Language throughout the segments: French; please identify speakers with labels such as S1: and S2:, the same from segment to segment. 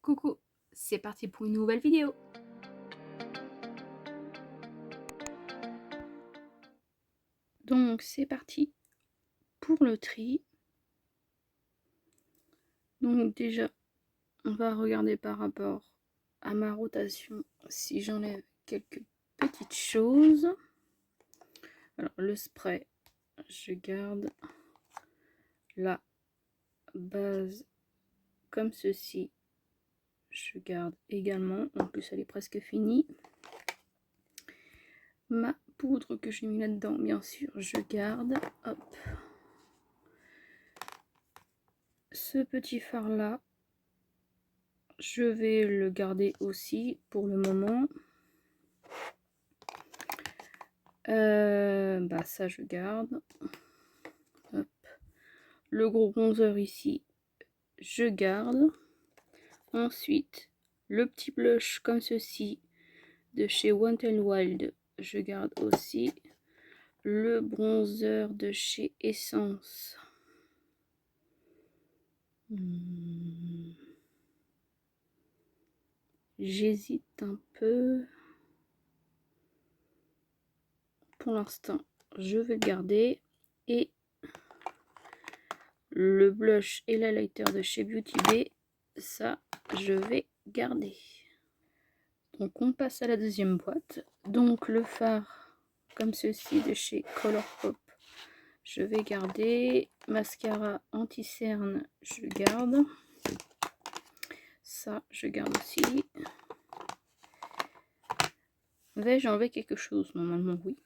S1: Coucou, c'est parti pour une nouvelle vidéo. Donc c'est parti pour le tri. Donc déjà, on va regarder par rapport à ma rotation si j'enlève quelques petites choses. Alors le spray, je garde la base comme ceci. Je garde également, en plus elle est presque finie. Ma poudre que j'ai mis là-dedans, bien sûr, je garde. Hop. Ce petit fard là, je vais le garder aussi pour le moment. Ça je garde. Hop. Le gros bronzer ici, je garde. Ensuite, le petit blush comme ceci de chez Wet n Wild, je garde aussi. Le bronzer de chez Essence. J'hésite un peu. Pour l'instant, je vais le garder. Et le blush et l'highlighter de chez Beauty Bay, ça, je vais garder. Donc, on passe à la deuxième boîte. Donc, le fard, comme ceci, de chez Colourpop, je vais garder. Mascara anti-cerne, je garde. Ça, je garde aussi. Vais-je enlever quelque chose? Normalement, oui.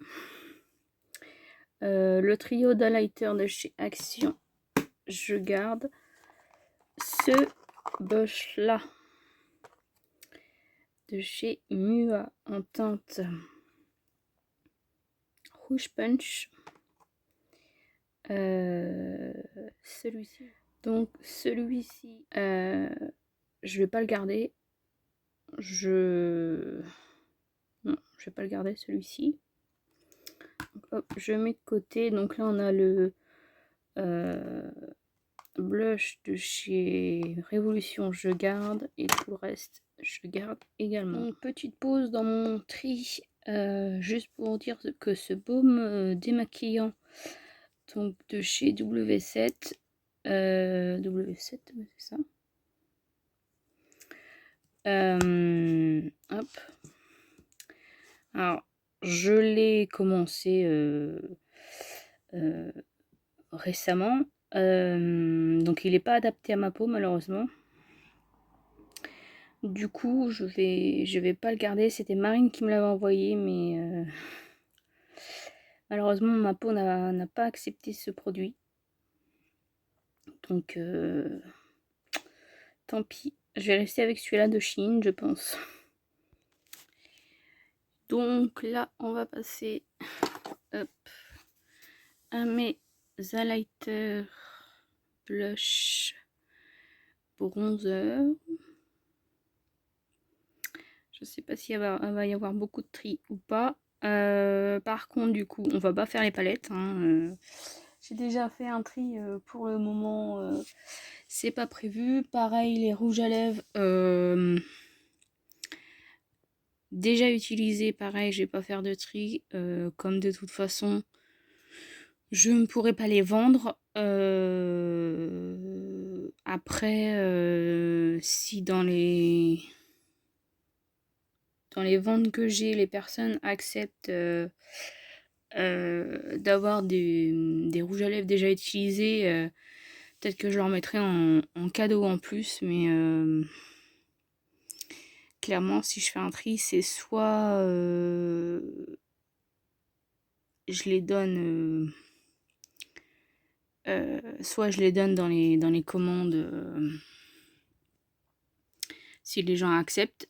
S1: Le trio d'highlighter de chez Action, je garde. Ce blush là de chez Mua en teinte Rouge Punch, celui-ci, donc celui-ci je vais pas le garder, non, je vais pas le garder celui-ci. Hop, je mets de côté. Donc là on a le blush de chez Révolution, je garde, et tout le reste je garde également. Une petite pause dans mon tri, juste pour dire que ce baume démaquillant, donc de chez W7, W7 c'est ça, hop, alors je l'ai commencé récemment, donc il n'est pas adapté à ma peau malheureusement. Du coup, je vais pas le garder. C'était Marine qui me l'avait envoyé, mais malheureusement, ma peau n'a pas accepté ce produit. Donc, tant pis. Je vais rester avec celui-là de Shein, je pense. Donc là, on va passer hop, à mes highlighters, blush, bronzer. Je sais pas s'il va y avoir beaucoup de tri ou pas. Par contre, du coup, on va pas faire les palettes. J'ai déjà fait un tri pour le moment. C'est pas prévu. Pareil, les rouges à lèvres. Déjà utilisés. Pareil, je vais pas faire de tri. Comme de toute façon, je ne pourrai pas les vendre. Après, si dans les ventes que j'ai, les personnes acceptent d'avoir des rouges à lèvres déjà utilisés, peut-être que je leur mettrai en cadeau en plus, mais clairement si je fais un tri, c'est soit je les donne soit je les donne dans les commandes si les gens acceptent,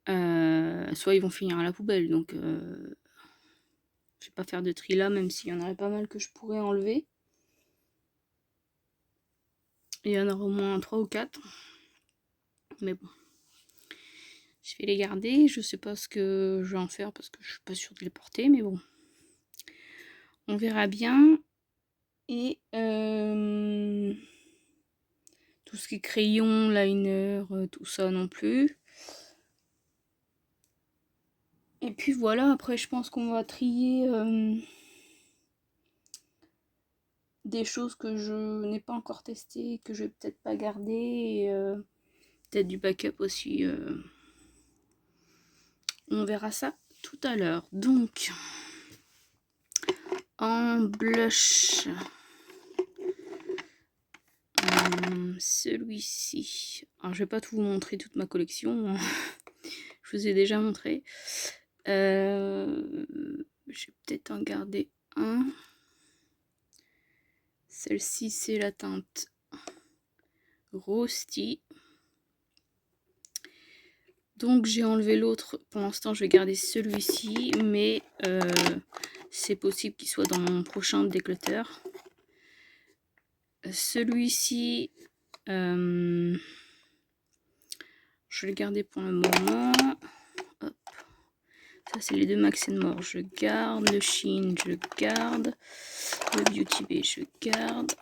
S1: soit ils vont finir à la poubelle. Donc je vais pas faire de tri là, même s'il y en aurait pas mal que je pourrais enlever. Il y en aura au moins 3 ou 4. Mais bon. Je vais les garder. Je sais pas ce que je vais en faire parce que je suis pas sûre de les porter. Mais bon. On verra bien. Et tout tout ce qui est crayon, liner, tout ça non plus. Et puis voilà, après je pense qu'on va trier des choses que je n'ai pas encore testées, que je vais peut-être pas garder, et peut-être du backup aussi. On verra ça tout à l'heure. Donc, en blush, celui-ci. Alors, je vais pas tout vous montrer, toute ma collection. Je vous ai déjà montré. Je vais peut-être en garder un. Celle-ci, c'est la teinte Rosti. Donc j'ai enlevé l'autre. Pour l'instant, je vais garder celui-ci, mais c'est possible qu'il soit dans mon prochain déclutter. Celui-ci, je vais le garder pour le moment. Hop. Ça, c'est les deux Max & More. Je garde. Le Shein, je garde. Le Beauty Bay, je garde.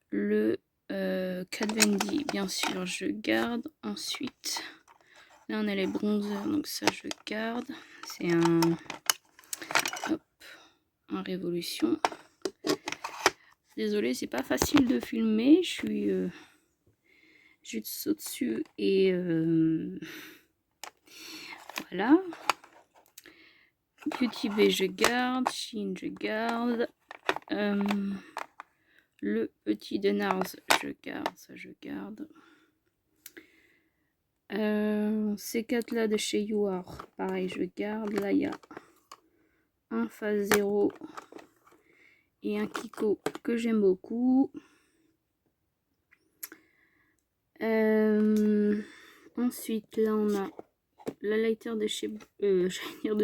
S1: Le Kat Von D, bien sûr, je garde. Ensuite, là, on a les bronzers, donc ça, je garde. C'est un... Hop, un Révolution. Désolée, c'est pas facile de filmer. Je suis juste au-dessus et voilà. Beauty Bay, je garde. Shein, je garde. Le petit de Nars, je garde. Ça, je garde. Ces quatre là de chez You Are, pareil, je garde. Là, il y a un phase 0 et un Kiko que j'aime beaucoup. Ensuite, là, on a la lighter de chez, de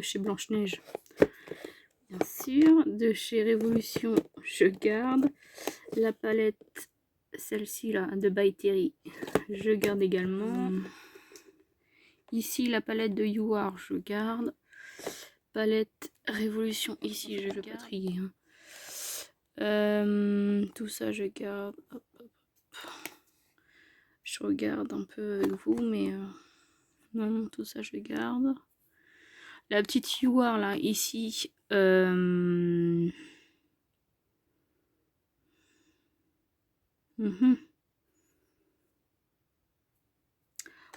S1: chez Blanche-Neige, bien sûr. De chez Révolution, je garde. La palette, celle-ci là, de By Terry, je garde également. Ici, la palette de You Are, je garde. Palette Révolution, ici, je vais pas trier. Hein. Tout ça, je garde. Hop, hop, hop. Je regarde un peu avec vous, mais non, tout ça, je garde. La petite You Are, là, ici.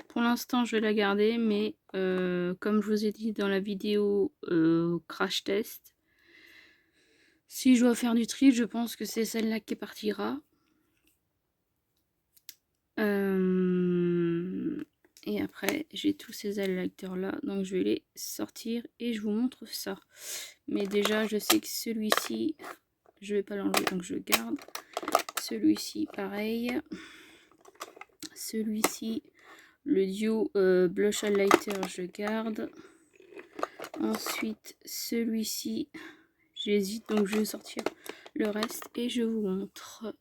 S1: Pour l'instant, je vais la garder, mais comme je vous ai dit dans la vidéo crash test, si je dois faire du tri, je pense que c'est celle-là qui partira. Et après, j'ai tous ces highlighters là, donc je vais les sortir et je vous montre ça. Mais déjà, je sais que celui-ci, je vais pas l'enlever, donc je garde. Celui-ci, pareil. Celui-ci, le duo blush highlighter, je garde. Ensuite, celui-ci, j'hésite, donc je vais sortir le reste et je vous montre.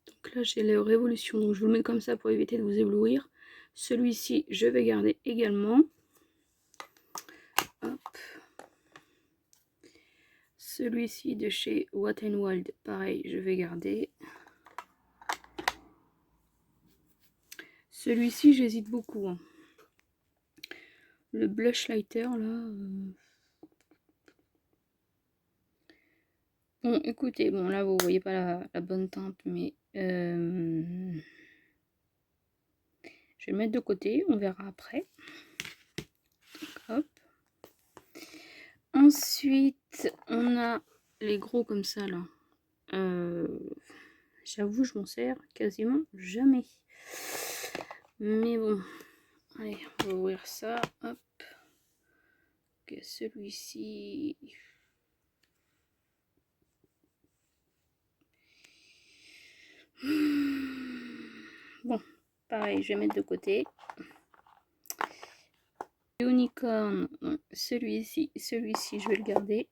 S1: Donc là, j'ai les Révolutions, donc je vous le mets comme ça pour éviter de vous éblouir. Celui-ci, je vais garder également. Hop. Celui-ci de chez Wet n Wild, pareil, je vais garder. Celui-ci, j'hésite beaucoup. Hein. Le blush lighter, là... Bon, écoutez, bon, là, vous voyez pas la bonne teinte, mais... je vais le mettre de côté, on verra après. Hop. Ensuite, on a les gros comme ça, là. J'avoue, je m'en sers quasiment jamais. Mais bon, allez, on va ouvrir ça. Hop. Ok, celui-ci. Bon, pareil, je vais mettre de côté. Unicorn, celui-ci, je vais le garder.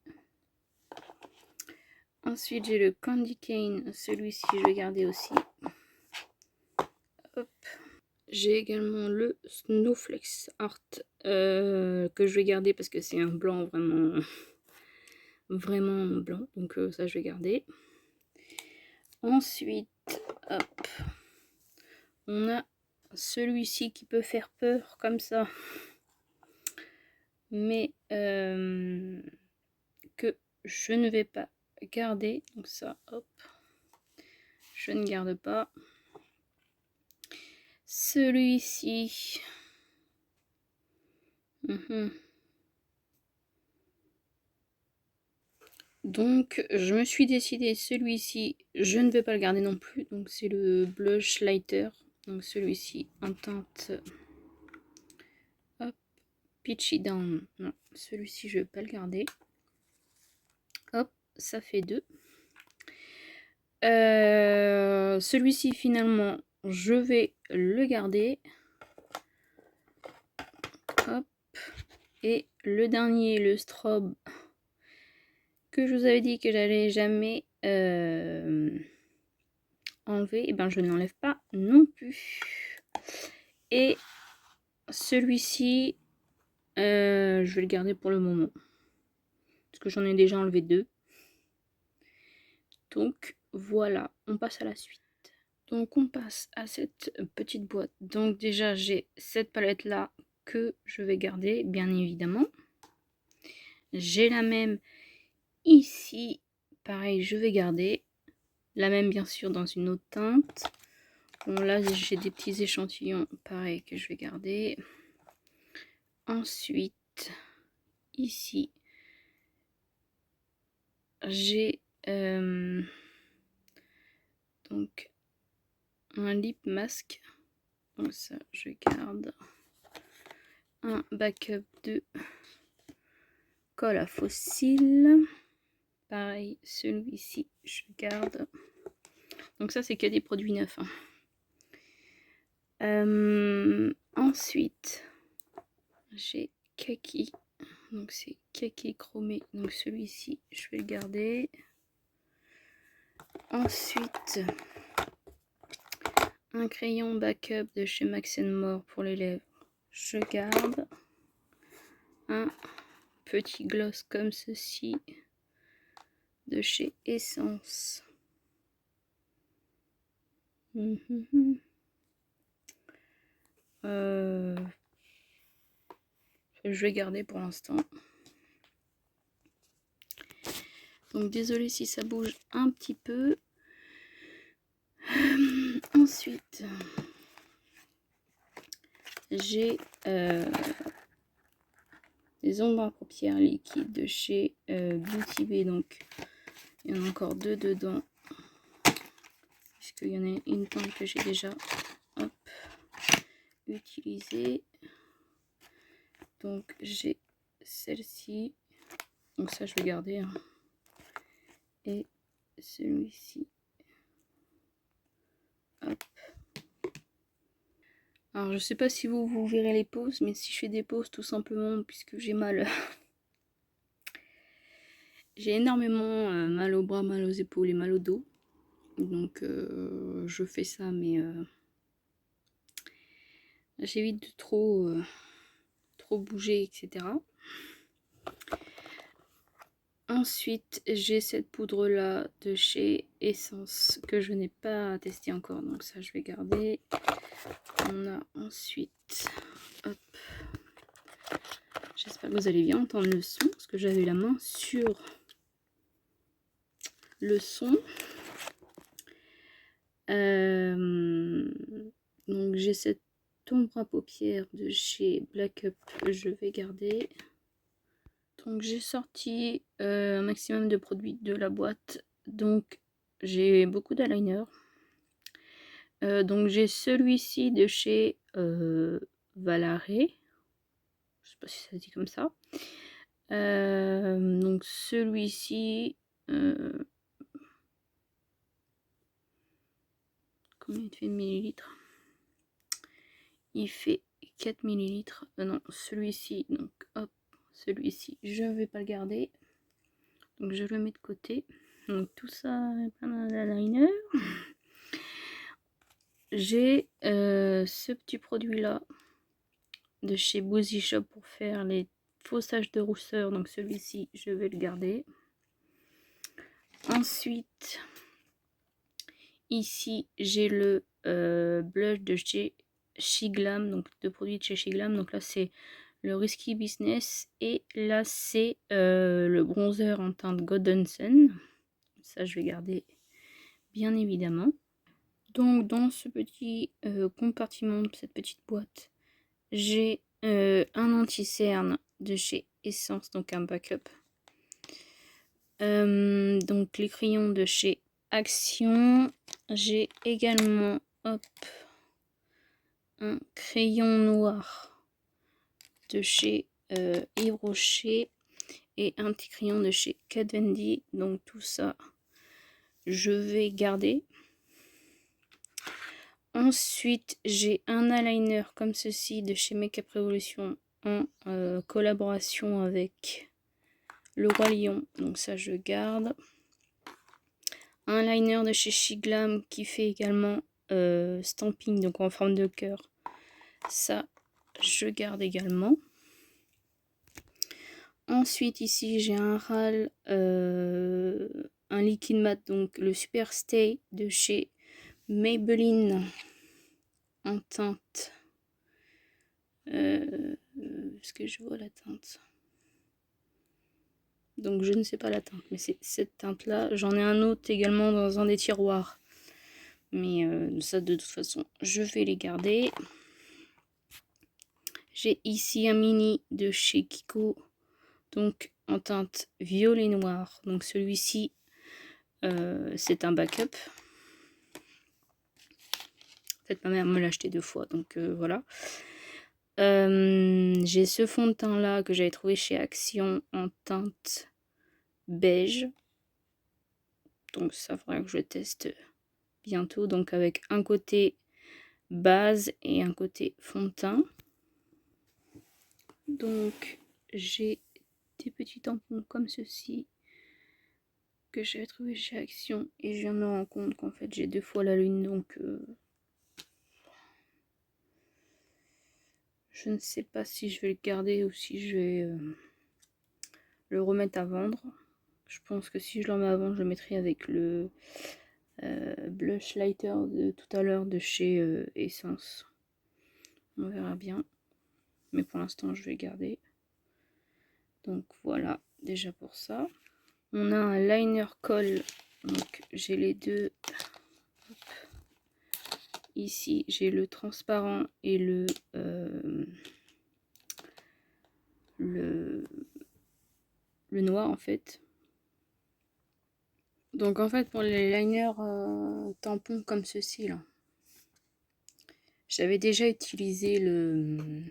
S1: Ensuite, j'ai le Candy Cane, celui-ci, je vais garder aussi. Hop. J'ai également le Snowflakes Art que je vais garder parce que c'est un blanc vraiment blanc. Donc ça, je vais garder. Ensuite, hop. on a celui-ci qui peut faire peur comme ça, mais que je ne vais pas garder. Donc ça, hop, je ne garde pas. Celui-ci, donc je me suis décidé, celui-ci je ne vais pas le garder non plus. Donc c'est le blush lighter, donc celui-ci en teinte, hop, peachy down. Non, celui-ci je vais pas le garder. Hop, ça fait 2. Celui-ci finalement je vais le garder. Hop. Et le dernier, le strobe, que je vous avais dit que j'allais jamais enlever, et ben je ne l'enlève pas non plus. Et celui-ci, je vais le garder pour le moment, parce que j'en ai déjà enlevé 2. Donc voilà, on passe à la suite. Donc on passe à cette petite boîte. Donc déjà j'ai cette palette là que je vais garder, bien évidemment. J'ai la même ici, pareil, je vais garder. La même bien sûr dans une autre teinte. Bon là j'ai des petits échantillons pareil que je vais garder. Ensuite ici j'ai donc un lip mask. Donc ça je garde. Un backup de colle à faux cils. Pareil, celui-ci je garde. Donc ça c'est que des produits neufs. Ensuite j'ai Kaki. Donc c'est Kaki chromé. Donc celui-ci je vais le garder. Ensuite un crayon backup de chez Max More pour les lèvres. Je garde. Un petit gloss comme ceci de chez Essence. Je vais garder pour l'instant. Donc désolé si ça bouge un petit peu. Ensuite, j'ai des ombres à paupières liquides de chez Beauty Bay. Donc il y en a encore 2 dedans, puisqu'il y en a une teinte que j'ai déjà utilisée. Donc j'ai celle-ci, donc ça je vais garder, hein. Et celui-ci, hop. Alors je sais pas si vous verrez les pauses, mais si je fais des pauses tout simplement puisque j'ai mal, j'ai énormément mal aux bras, mal aux épaules et mal au dos. Donc je fais ça, mais j'évite de trop bouger, etc. Ensuite, j'ai cette poudre là de chez Essence que je n'ai pas testé encore, donc ça je vais garder. On a ensuite, hop, j'espère que vous allez bien entendre le son parce que j'avais la main sur le son. Donc j'ai cette ombre à paupières de chez Black Up que je vais garder. Donc j'ai sorti un maximum de produits de la boîte. Donc j'ai beaucoup d'eyeliner. Donc j'ai celui-ci de chez Valaré. Je sais pas si ça se dit comme ça. Donc celui-ci, combien il fait de millilitres? Il fait 4 millilitres. Non, celui-ci, donc hop, celui-ci, je ne vais pas le garder. Donc je le mets de côté. Donc tout ça, plein d'eyeliner. J'ai ce petit produit là de chez Boozy Shop pour faire les faussages de rousseur. Donc celui-ci, je vais le garder. Ensuite, ici, j'ai le blush de chez Shiglam, donc 2 produits de chez Shiglam. Donc là c'est le Risky Business et là c'est le bronzer en teinte Golden Sun. Ça je vais garder bien évidemment. Donc dans ce petit compartiment de cette petite boîte, j'ai un anti-cerne de chez Essence, donc un backup. Donc les crayons de chez Action. J'ai également un crayon noir de chez Yves Rocher et un petit crayon de chez Kat Von D. Donc tout ça, je vais garder. Ensuite, j'ai un eyeliner comme ceci de chez Makeup Revolution en collaboration avec le Roi Lion. Donc ça, je garde. Un liner de chez Shiglam qui fait également stamping, donc en forme de cœur. Ça, je garde également. Ensuite, ici, j'ai un RAL, un liquide mat, donc le Super Stay de chez Maybelline en teinte. Est-ce que je vois la teinte? Donc, je ne sais pas la teinte, mais c'est cette teinte-là. J'en ai un autre également dans un des tiroirs. Mais ça, de toute façon, je vais les garder. J'ai ici un mini de chez Kiko, donc en teinte violet noir. Donc celui-ci, c'est un backup. En fait, ma mère me l'a acheté 2 fois, donc voilà. J'ai ce fond de teint là que j'avais trouvé chez Action en teinte beige. Donc ça faudra que je teste bientôt. Donc avec un côté base et un côté fond de teint. Donc j'ai des petits tampons comme ceci que j'avais trouvé chez Action et je viens de me rendre compte qu'en fait j'ai 2 fois la lune, donc je ne sais pas si je vais le garder ou si je vais le remettre à vendre. Je pense que si je le remets à vendre, je le mettrai avec le blush lighter de tout à l'heure de chez Essence. On verra bien, mais pour l'instant je vais le garder. Donc voilà, déjà pour ça. On a un liner colle, donc j'ai les deux. Ici j'ai le transparent et le noir en fait. Donc en fait pour les liners tampons comme ceci là, j'avais déjà utilisé le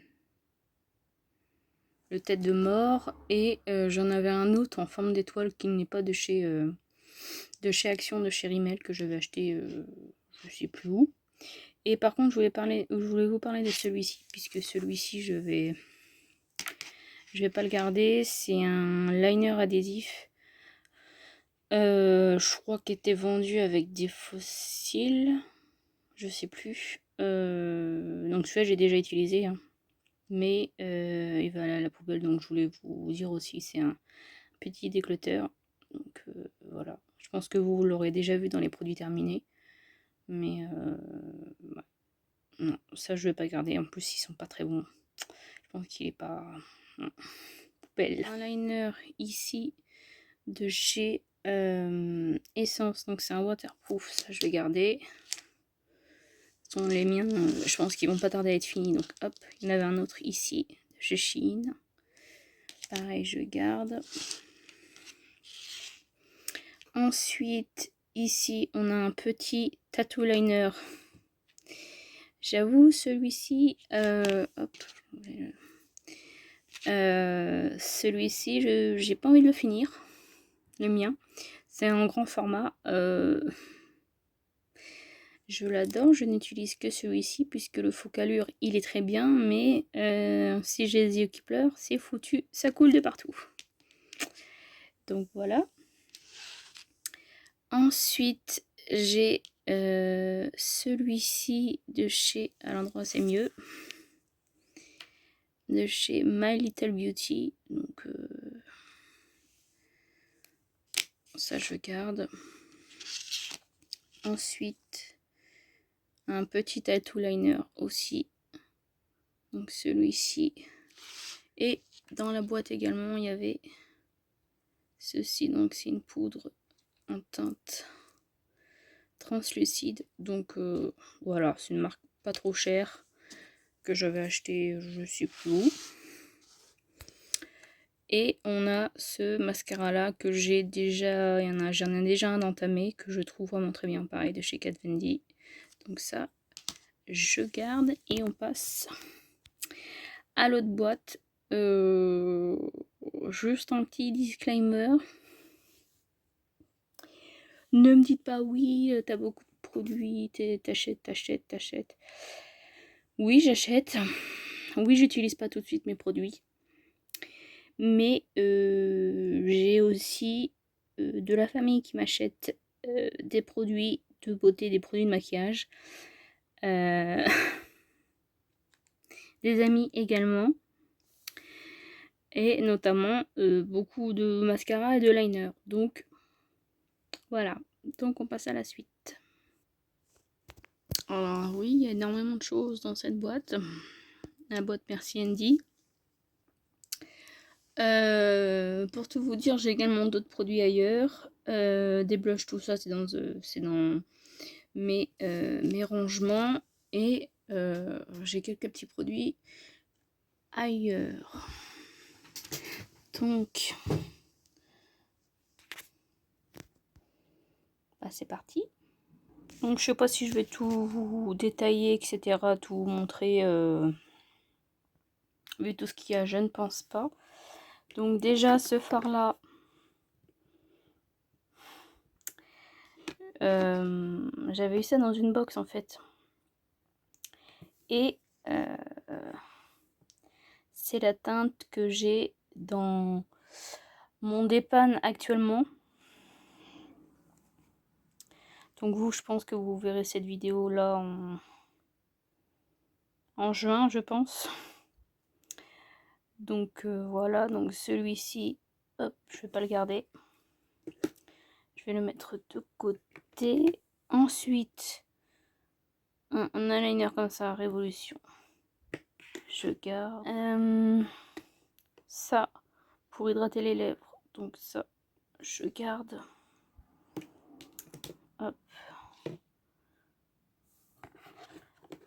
S1: tête de mort et j'en avais un autre en forme d'étoile qui n'est pas de chez Action, de chez Rimmel, que j'avais acheté je sais plus où. Et par contre je voulais vous parler de celui-ci, puisque celui-ci je vais pas le garder. C'est un liner adhésif, je crois qu'il était vendu avec des fossiles, je sais plus. Donc celui-là j'ai déjà utilisé hein. Mais il va aller à la poubelle, donc je voulais vous dire aussi, c'est un petit déclutter. Donc voilà, je pense que vous l'aurez déjà vu dans les produits terminés. Mais ouais. Non, ça je vais pas garder, en plus ils sont pas très bons. Je pense qu'il est pas... poubelle. Un liner ici de chez Essence, donc c'est un waterproof, ça je vais garder. Ce sont les miens, je pense qu'ils vont pas tarder à être finis, donc hop, il y en avait un autre ici de chez Shein. Pareil, je garde. Ensuite, ici, on a un petit tattoo liner. J'avoue, celui-ci, celui-ci, j'ai pas envie de le finir. Le mien, c'est un grand format. Je l'adore, je n'utilise que celui-ci puisque le focalure il est très bien, mais si j'ai les yeux qui pleurent, c'est foutu, ça coule de partout. Donc voilà. Ensuite, j'ai celui-ci de chez, à l'endroit c'est mieux, de chez My Little Beauty. Donc ça je garde. Ensuite, un petit tattoo liner aussi. Donc celui-ci. Et dans la boîte également, il y avait ceci. Donc c'est une poudre en teinte translucide. Donc voilà, c'est une marque pas trop chère que j'avais acheté je sais plus où. Et on a ce mascara là que j'ai déjà, j'en ai déjà un entamé que je trouve vraiment très bien, pareil de chez Kat Von D. Donc ça, je garde et on passe à l'autre boîte. Juste un petit disclaimer. Ne me dites pas oui, t'as beaucoup de produits, t'achètes. Oui, j'achète. Oui, j'utilise pas tout de suite mes produits. Mais j'ai aussi de la famille qui m'achète des produits de beauté, des produits de maquillage. Des amis également. Et notamment beaucoup de mascara et de liner. Donc voilà. Donc on passe à la suite. Alors oui, il y a énormément de choses dans cette boîte. La boîte Merci Andy. Pour tout vous dire, j'ai également d'autres produits ailleurs. Des blushs, tout ça, c'est dans mes rangements. Et j'ai quelques petits produits ailleurs. Donc, bah, c'est parti. Donc, je sais pas si je vais tout vous détailler, etc. Tout vous montrer. Vu tout ce qu'il y a, je ne pense pas. Donc, déjà, ce fard-là. J'avais eu ça dans une box en fait. Et c'est la teinte que j'ai dans mon dépanne actuellement. Donc vous, je pense que vous verrez cette vidéo là en juin, je pense. Donc voilà, donc celui-ci, hop, je vais pas le garder. Je vais le mettre de côté. Ensuite, un eyeliner comme ça, Révolution. Je garde. Ça, pour hydrater les lèvres. Donc ça, je garde. Hop.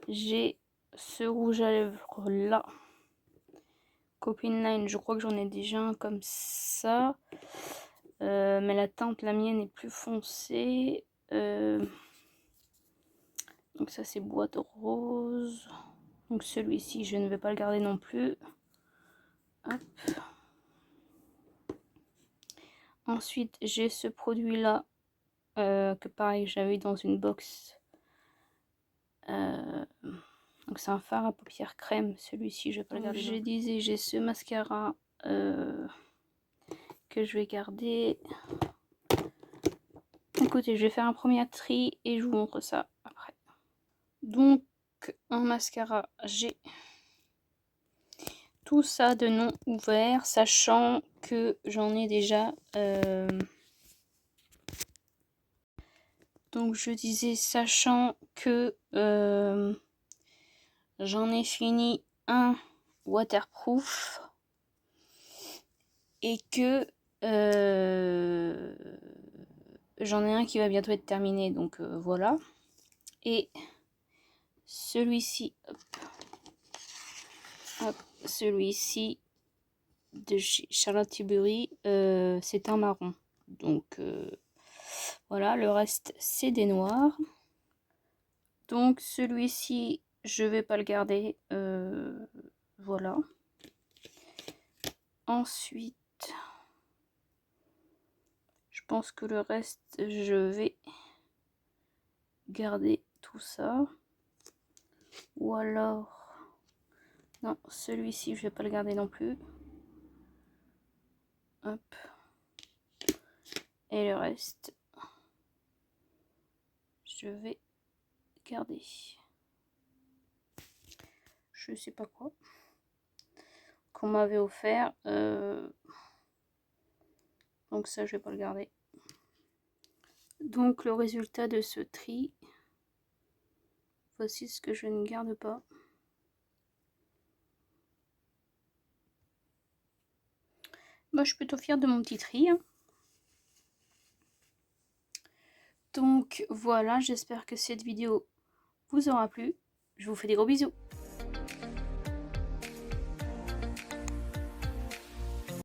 S1: J'ai ce rouge à lèvres là. Copine Line, je crois que j'en ai déjà un comme ça. Mais la teinte, la mienne est plus foncée. Donc ça c'est boîte rose. Donc celui-ci, je ne vais pas le garder non plus. Hop. Ensuite, j'ai ce produit-là. Que pareil, j'avais dans une box. Donc c'est un fard à paupières crème. Celui-ci, je vais pas le garder. Je disais, j'ai ce mascara que je vais garder. Écoutez, je vais faire un premier tri et je vous montre ça après. Donc, en mascara, j'ai tout ça de non ouvert, sachant que j'en ai déjà... Donc, je disais, sachant que j'en ai fini un waterproof et que j'en ai un qui va bientôt être terminé, donc voilà. Et celui-ci, celui-ci de chez Charlotte Tilbury, c'est un marron. Donc voilà, le reste c'est des noirs. Donc celui-ci, je vais pas le garder. Voilà. Ensuite, je pense que le reste, je vais garder tout ça. Ou alors, non, celui-ci, je vais pas le garder non plus. Hop. Et le reste, je vais garder. Je sais pas quoi qu'on m'avait offert. Donc ça, je vais pas le garder. Donc le résultat de ce tri, Voici ce que je ne garde pas. Moi, je suis plutôt fière de mon petit tri. Donc voilà, j'espère que cette vidéo vous aura plu. Je vous fais des gros bisous.